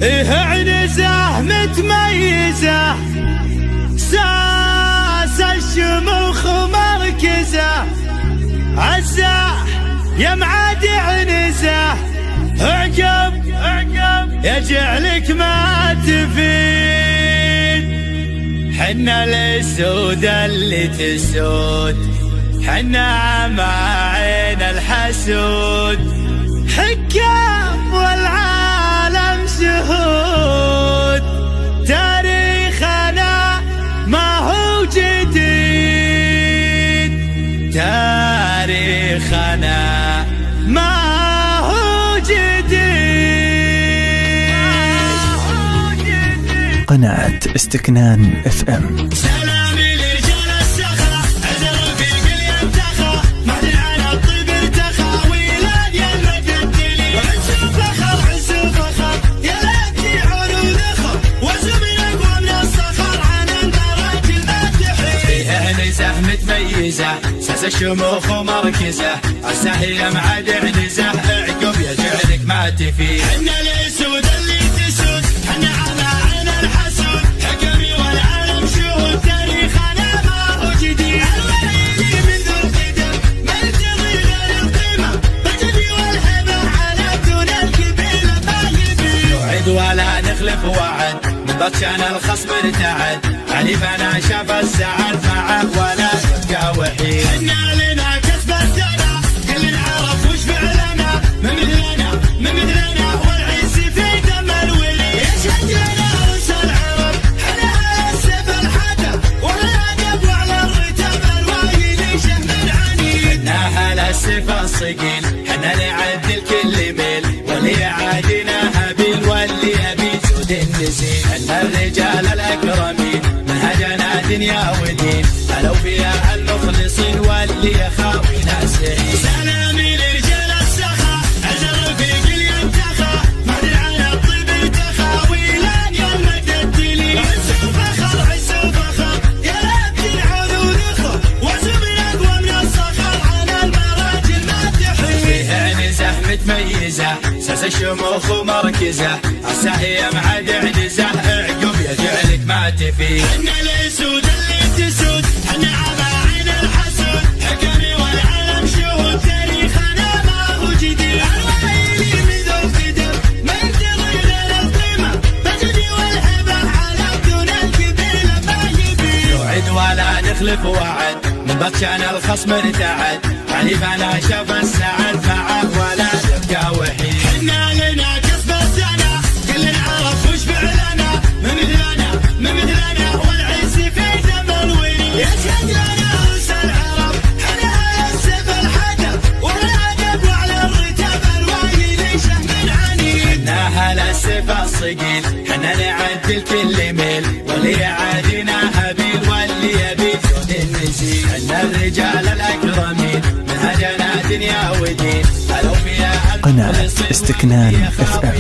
إيه عنزة متميزة، ساس الشموخ مركزة، عزة يا معادي عنزة، اعجب يجعلك ما تفيد. حنا الاسود اللي تسود، حنا عماعين الحسود، حكام والعالم شهود، تاريخنا ما هو جديد، تاريخنا ما هو جديد. قناة استكنان اف ام. سلامي لرجال السخا، عزر في قلي انتخى، معدن على الطيب ارتخى، ويلاد يا المجدلي، عز وفخر عز وفخر، يا ليتي عروض اخر، وزمن اقوى من الصخر، عن المراجل ما تحيي. فيها نزه متميزه، ساس الشموخ ومركزه، عساهي معاد عنزه، اعقب يجعلك ما تفي. حنا الاسود اللي تسود، حنا عماعين الحسود، حكمي والعالم شهود، تاريخنا ما هو جديد. الوالي من ذو القدم ما يرتضي غير القيمه، بالجدي والهبه على دون القبيله ما يبي. نوعد ولا نخلف وعد، من بطشان الخصم ارتعد، عليفنا شاف السعد معه ولا يبقى وحيد. حنا لنا كسب السنه، كل نعرف وش فعلنا، من مثلنا والعز في دم الولي، يشهد لنا رؤوس العرب، حنا السيف الحدب، والادب وعلى الرتب الوايد شهم العنيد. حنا على السيف الصقيل، حنا نعدل كل ميل، واللي يعادينا هابيل واللي يبي جود النزيل. حنا الرجال الاكرمين، منهجنا دنيا ودين، هلو فيها المخلصين واللي يخاوي ناسين. سلامي لرجال السخا، عزر في قلي انتخى، معدن على الطيب ارتخى، ويلان يا المجدلي، عز وفخر يا ليتي عروض اخر، وزمن اقوى من الصخر، عن المراجل ما تحيي. فيها نزه متميزه، ساس الشموخ ومركزه، عساهي معاد عنزه، اعقب يجعلك ما تفي. حنا الاسود اللي تسود، حنا عماعين الحسود، حكمي والعالم شهود، تاريخنا ما هو جديد. الوالي من ذو القدم ما يرتضي غير القيمه، بالجدي والهبه على دون القبيله ما يبي. نوعد ولا نخلف وعد، من بطشان الخصم ارتعد، عليفنا شاف السعد معه ولا يبقى وحيد. حنا لنا كسب السنه، كل نعرف وش فعلنا، من مثلنا والعز في دم الولي، يشهد لنا رؤوس العرب، حنا السيف الحدب، والادب وعلى الرتب الوايد شهم العنيد. حنا على السيف الصقيل، حنا نعدل كل ميل، واللي يعادينا هابيل واللي يبي جود النزيل. حنا الرجال الاكرمين، منهجنا دنيا ودين، هلو فيها قناة استكنان اف ام.